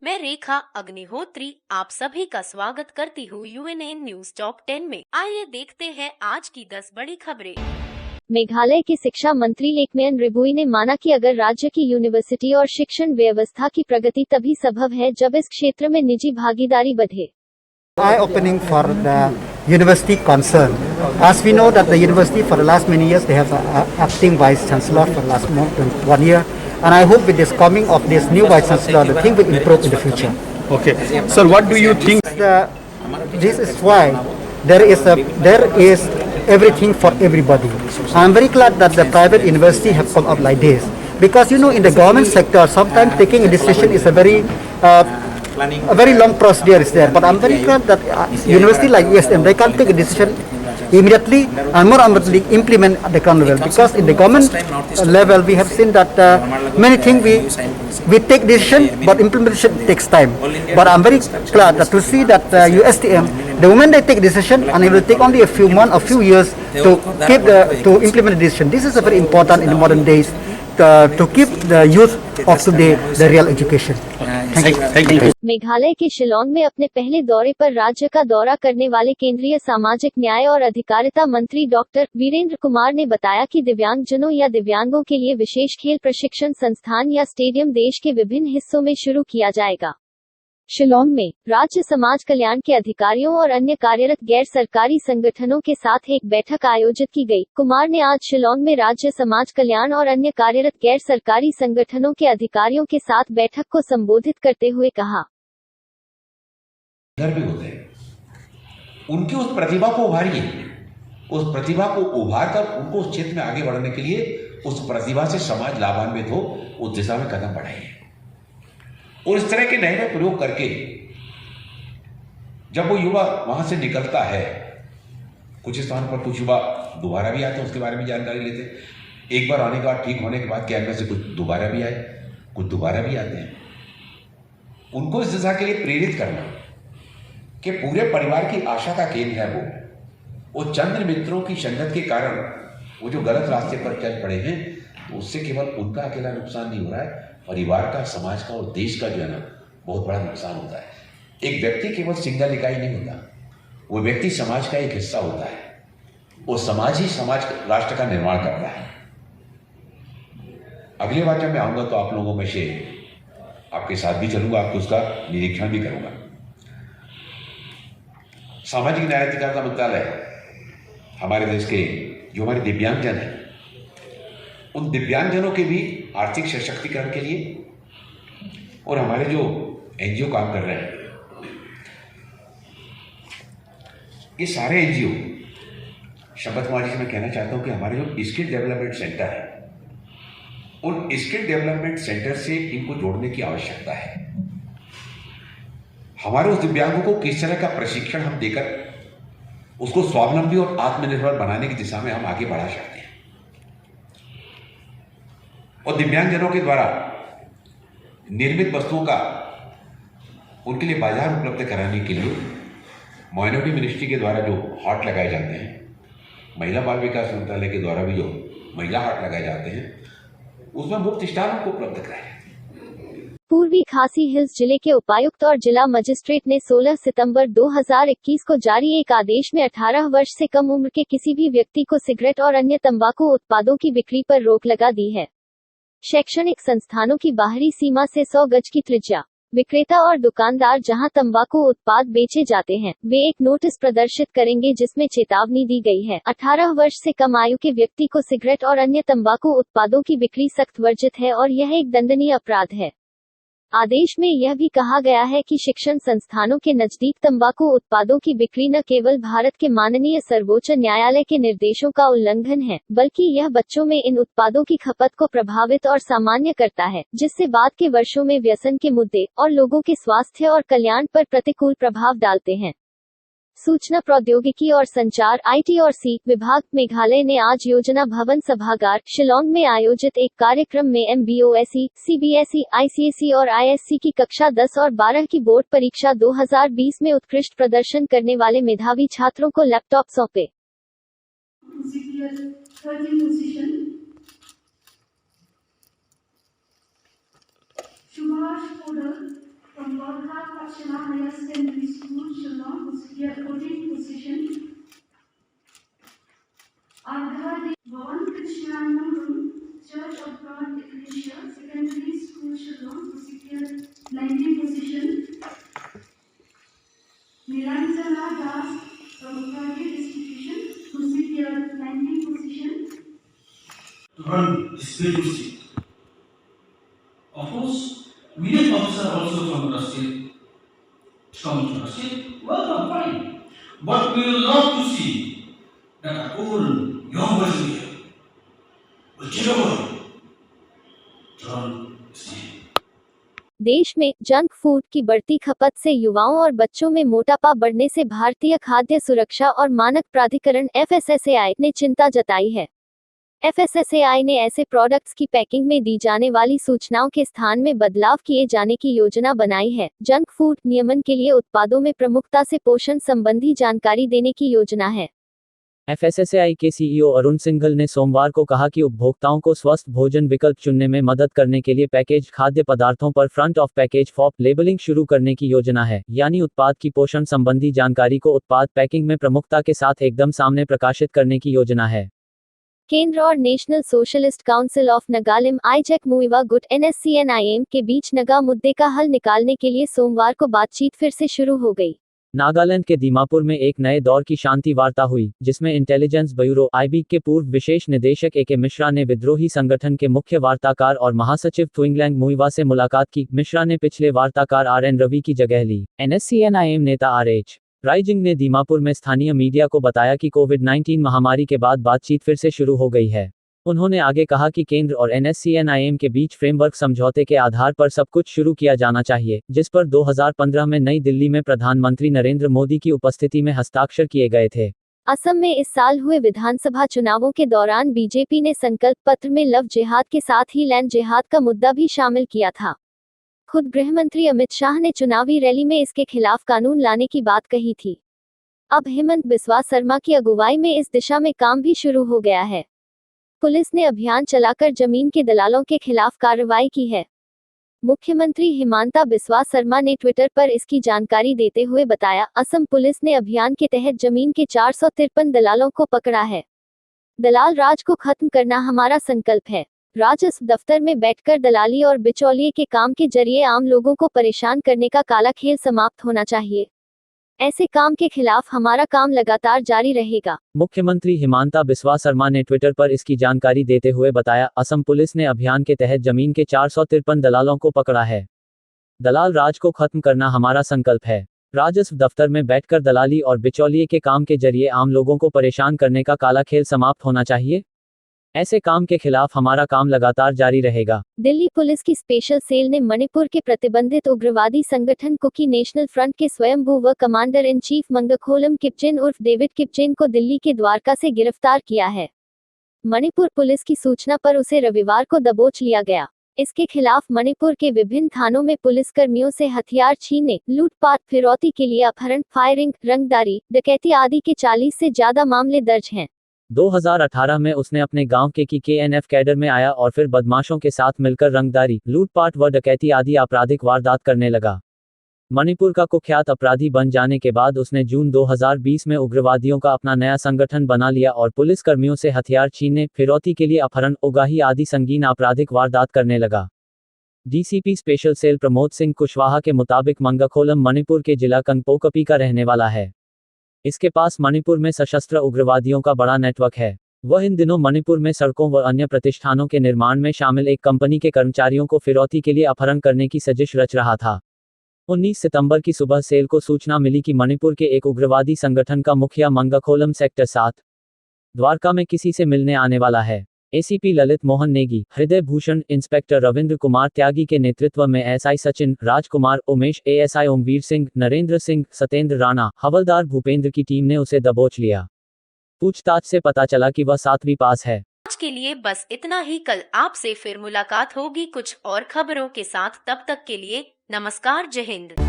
मैं रेखा अग्निहोत्री आप सभी का स्वागत करती हूँ यूएनएन न्यूज टॉप 10 में। आइए देखते हैं आज की 10 बड़ी खबरें। मेघालय के शिक्षा मंत्री लेकमेन रिबुई ने माना कि अगर राज्य की यूनिवर्सिटी और शिक्षण व्यवस्था की प्रगति तभी संभव है जब इस क्षेत्र में निजी भागीदारी बढ़े। Eye-opening for the university concern. As we know that the university for the last many years they have acting vice chancellor for the last more than 1 year, and I hope with this coming of this new vice chancellor, the thing will improve in the future. Okay, sir, what do you think? This is why there is everything for everybody. I am very glad that the private university have come up like this, because you know in the government sector sometimes taking a decision is a very long procedure is there, but I'm very glad that university like USM they can take a decision immediately and more immediately implement at the ground level, because in the government level we have seen that many things we take decision but implementation takes time. But I'm very glad that to see that USTM the moment they take decision and it will take only a few months or few years to implement the decision. This is a very important in the modern days to keep the youth of today the real education. Thank you. Meghalaya के शिलांग में अपने पहले दौरे पर राज्य का दौरा करने वाले केंद्रीय सामाजिक न्याय और अधिकारिता मंत्री डॉक्टर वीरेंद्र कुमार ने बताया कि दिव्यांगजनों या दिव्यांगों के लिए विशेष खेल प्रशिक्षण संस्थान या स्टेडियम देश के विभिन्न हिस्सों में शुरू किया जाएगा। शिलांग में राज्य समाज कल्याण के अधिकारियों और अन्य कार्यरत गैर सरकारी संगठनों के साथ एक बैठक आयोजित की गई। कुमार ने आज शिलांग में राज्य समाज कल्याण और अन्य कार्यरत गैर सरकारी संगठनों के अधिकारियों के साथ बैठक को संबोधित करते हुए कहा, भी होते हैं, उनकी उस प्रतिभा को उभारिए, उस प्रतिभा को उभार कर उनको उस क्षेत्र में आगे बढ़ने के लिए उस प्रतिभा से समाज लाभान्वित हो, उस दिशा में कदम बढ़ाइए। और इस तरह के नए नए प्रयोग करके जब वो युवा वहां से निकलता है, कुछ स्थान पर कुछ युवा दोबारा भी आते हैं, उसके बारे में जानकारी लेते हैं। एक बार आने के बाद ठीक होने के बाद क्या से कुछ दोबारा भी आए, कुछ दोबारा भी आते हैं। उनको इस दिशा के लिए प्रेरित करना कि पूरे परिवार की आशा का केंद्र है वो चंद्र मित्रों की संगत के कारण वो जो गलत रास्ते पर चल पड़े हैं, तो उससे केवल उनका अकेला नुकसान नहीं हो रहा है, परिवार का, समाज का और देश का जो है ना बहुत बड़ा नुकसान होता है। एक व्यक्ति केवल सिंगल इकाई नहीं होता, वो व्यक्ति समाज का एक हिस्सा होता है। वो समाज ही समाज राष्ट्र का निर्माण करता है। अगली बार जब मैं आऊंगा तो आप लोगों में से आपके साथ भी चलूंगा, आपको उसका निरीक्षण भी करूंगा। सामाजिक न्याय अधिकारिता मंत्रालय हमारे देश के जो हमारे दिव्यांगजन हैं, उन दिव्यांगजनों के भी आर्थिक सशक्तिकरण के लिए और हमारे जो एनजीओ काम कर रहे हैं, ये सारे एनजीओ शपथ कुमार जी से मैं कहना चाहता हूं कि हमारे जो स्किल डेवलपमेंट सेंटर है, उन स्किल डेवलपमेंट सेंटर से इनको जोड़ने की आवश्यकता है। हमारे उस दिव्यांगों को किस तरह का प्रशिक्षण हम देकर उसको स्वावलंबी और आत्मनिर्भर बनाने की दिशा में हम आगे बढ़ा सकते हैं। और दिव्यांगजनों के द्वारा निर्मित वस्तुओं का उनके लिए बाजार उपलब्ध कराने के लिए माइनॉरिटी मिनिस्ट्री के द्वारा जो हाट लगाए जाते हैं, महिला बाल विकास मंत्रालय के द्वारा भी जो महिला हाट लगाए जाते हैं, उसमें मुफ्त स्टॉल को उपलब्ध कराए। पूर्वी खासी हिल्स जिले के उपायुक्त और जिला मजिस्ट्रेट ने 16 सितंबर 2021 को जारी एक आदेश में 18 वर्ष से कम उम्र के किसी भी व्यक्ति को सिगरेट और अन्य तंबाकू उत्पादों की बिक्री पर रोक लगा दी है। शैक्षणिक संस्थानों की बाहरी सीमा से 100 गज की त्रिज्या, विक्रेता और दुकानदार जहां तंबाकू उत्पाद बेचे जाते हैं, वे एक नोटिस प्रदर्शित करेंगे जिसमें चेतावनी दी गई है। 18 वर्ष से कम आयु के व्यक्ति को सिगरेट और अन्य तंबाकू उत्पादों की बिक्री सख्त वर्जित है और यह एक दंडनीय अपराध है। आदेश में यह भी कहा गया है कि शिक्षण संस्थानों के नजदीक तंबाकू उत्पादों की बिक्री न केवल भारत के माननीय सर्वोच्च न्यायालय के निर्देशों का उल्लंघन है, बल्कि यह बच्चों में इन उत्पादों की खपत को प्रभावित और सामान्य करता है, जिससे बाद के वर्षों में व्यसन के मुद्दे और लोगों के स्वास्थ्य और कल्याण पर प्रतिकूल प्रभाव डालते हैं। सूचना प्रौद्योगिकी और संचार (आईटी और सी) विभाग मेघालय ने आज योजना भवन सभागार शिलांग में आयोजित एक कार्यक्रम में एमबीओएसई, सीबीएसई, आईसीएसई और आईएससी की कक्षा 10 और 12 की बोर्ड परीक्षा 2020 में उत्कृष्ट प्रदर्शन करने वाले मेधावी छात्रों को लैपटॉप सौंपे। Subhash Kodal from Pathshala Higher Secondary School, Shillong, who secured 14th position. Ardhari Bhavan Krishnanandam, Church of God Ecclesia, Secondary School, Shillong, who secured 19th position. Nilanjana Das from private institution, who secured 19th position. To run this great seat. Of course, media officer also from Russia, welcome, fine. But we will love to see that all young boys here will get over to run this seat. देश में junk food की बढ़ती खपत से युवाओं और बच्चों में मोटापा बढ़ने से भारतीय खाद्य सुरक्षा और मानक प्राधिकरण FSSAI ने चिंता जताई है। FSSAI ने ऐसे प्रोडक्ट्स की पैकिंग में दी जाने वाली सूचनाओं के स्थान में बदलाव किए जाने की योजना बनाई है। जंक फूड नियमन के लिए उत्पादों में प्रमुखता से पोषण संबंधी जानकारी देने की योजना है। FSSAI के CEO अरुण सिंघल ने सोमवार को कहा कि उपभोक्ताओं को स्वस्थ भोजन विकल्प चुनने में मदद करने के लिए पैकेज खाद्य पदार्थों पर फ्रंट ऑफ पैकेज फॉप लेबलिंग शुरू करने की योजना है, यानी उत्पाद की पोषण संबंधी जानकारी को उत्पाद पैकिंग में प्रमुखता के साथ एकदम सामने प्रकाशित करने की योजना है। केंद्र और national socialist council of Nagalim Isak Muivah गुट NSCNIM के बीच नगा मुद्दे का हल निकालने के लिए सोमवार को बातचीत फिर से शुरू हो गई। नागालैंड के दीमापुर में एक नए दौर की शांति वार्ता हुई, जिसमें इंटेलिजेंस ब्यूरो IB के पूर्व विशेष निदेशक AK मिश्रा ने विद्रोही संगठन के मुख्य वार्ताकार और महासचिव थुइंगलैंग मुइवा से मुलाकात की। मिश्रा ने पिछले वार्ताकार RN रवि की जगह ली। NSCNIM नेता RH राइजिंग ने दीमापुर में स्थानीय मीडिया को बताया कि कोविड-19 महामारी के बाद बातचीत फिर से शुरू हो गई है। उन्होंने आगे कहा कि केंद्र और NSCNIM के बीच फ्रेमवर्क समझौते के आधार पर सब कुछ शुरू किया जाना चाहिए, जिस पर 2015 में नई दिल्ली में प्रधानमंत्री नरेंद्र मोदी की उपस्थिति में हस्ताक्षर किए गए थे। असम में इस साल हुए विधानसभा चुनावों के दौरान बीजेपी ने संकल्प पत्र में लव जिहाद के साथ ही लैंड जिहाद का मुद्दा भी शामिल किया था। खुद गृहमंत्री अमित शाह ने चुनावी रैली में इसके खिलाफ कानून लाने की बात कही थी। अब हेमंत बिस्वा शर्मा की अगुवाई में इस दिशा में काम भी शुरू हो गया है। पुलिस ने अभियान चलाकर जमीन के दलालों के खिलाफ कार्रवाई की है। मुख्यमंत्री हिमांता बिस्वा शर्मा ने ट्विटर पर इसकी जानकारी देते हुए बताया, असम पुलिस ने अभियान के तहत जमीन के 453 दलालों को पकड़ा है। दलाल राज को खत्म करना हमारा संकल्प है। राजस्व दफ्तर में बैठकर दलाली और बिचौलिए के काम के जरिए आम लोगों को परेशान करने का काला खेल समाप्त होना चाहिए। ऐसे काम के खिलाफ हमारा काम लगातार जारी रहेगा। मुख्यमंत्री हिमांता बिस्वा शर्मा ने ट्विटर पर इसकी जानकारी देते हुए बताया, असम पुलिस ने अभियान के तहत जमीन के 453 दलालों को पकड़ा है। दलाल राज को खत्म करना हमारा संकल्प है। राजस्व दफ्तर में बैठकर दलाली और बिचौलिए के काम के जरिए आम लोगों को परेशान करने का काला खेल समाप्त होना चाहिए। ऐसे काम के खिलाफ हमारा काम लगातार जारी रहेगा। दिल्ली पुलिस की स्पेशल सेल ने मणिपुर के प्रतिबंधित उग्रवादी संगठन कुकी नेशनल फ्रंट के स्वयंभू व कमांडर इन चीफ मंगखोलम किपचेन उर्फ डेविड किपचेन को दिल्ली के द्वारका से गिरफ्तार किया है। मणिपुर पुलिस की सूचना पर उसे रविवार को दबोच लिया गया। इसके खिलाफ मणिपुर के विभिन्न थानों में पुलिसकर्मियों से हथियार छीनने, लूटपाट, फिरौती के लिए अपहरण, फायरिंग, रंगदारी, डकैती आदि के 40 से ज्यादा मामले दर्ज हैं। 2018 में उसने अपने गांव के KNF कैडर में आया और फिर बदमाशों के साथ मिलकर रंगदारी, लूटपाट व डकैती आदि आपराधिक वारदात करने लगा। मणिपुर का कुख्यात अपराधी बन जाने के बाद उसने जून 2020 में उग्रवादियों का अपना नया संगठन बना लिया और पुलिसकर्मियों से हथियार छीनने, फिरौती के लिए अपहरण, उगाही आदि संगीन आपराधिक वारदात करने लगा। DCP special cell Pramod Singh Kushwaha के मुताबिक मंगखोलम मणिपुर के जिला कंगपोकपी का रहने वाला है। इसके पास मणिपुर में सशस्त्र उग्रवादियों का बड़ा नेटवर्क है। वह इन दिनों मणिपुर में सड़कों व अन्य प्रतिष्ठानों के निर्माण में शामिल एक कंपनी के कर्मचारियों को फिरौती के लिए अपहरण करने की साजिश रच रहा था। 19 सितंबर की सुबह सेल को सूचना मिली कि मणिपुर के एक उग्रवादी संगठन का मुखिया मंगखोलम सेक्टर 7 द्वारका में किसी से मिलने आने वाला है। ACP ललित मोहन नेगी, हृदय भूषण, इंस्पेक्टर रविंद्र कुमार त्यागी के नेतृत्व में SI सचिन, राजकुमार, उमेश, ASI ओमवीर सिंह, नरेंद्र सिंह, सतेंद्र राणा, हवलदार भूपेंद्र की टीम ने उसे दबोच लिया। पूछताछ से पता चला कि वह 7वीं पास है। आज के लिए बस इतना ही। कल आपसे फिर मुलाकात होगी कुछ और खबरों के साथ। तब तक के लिए नमस्कार, जय हिंद।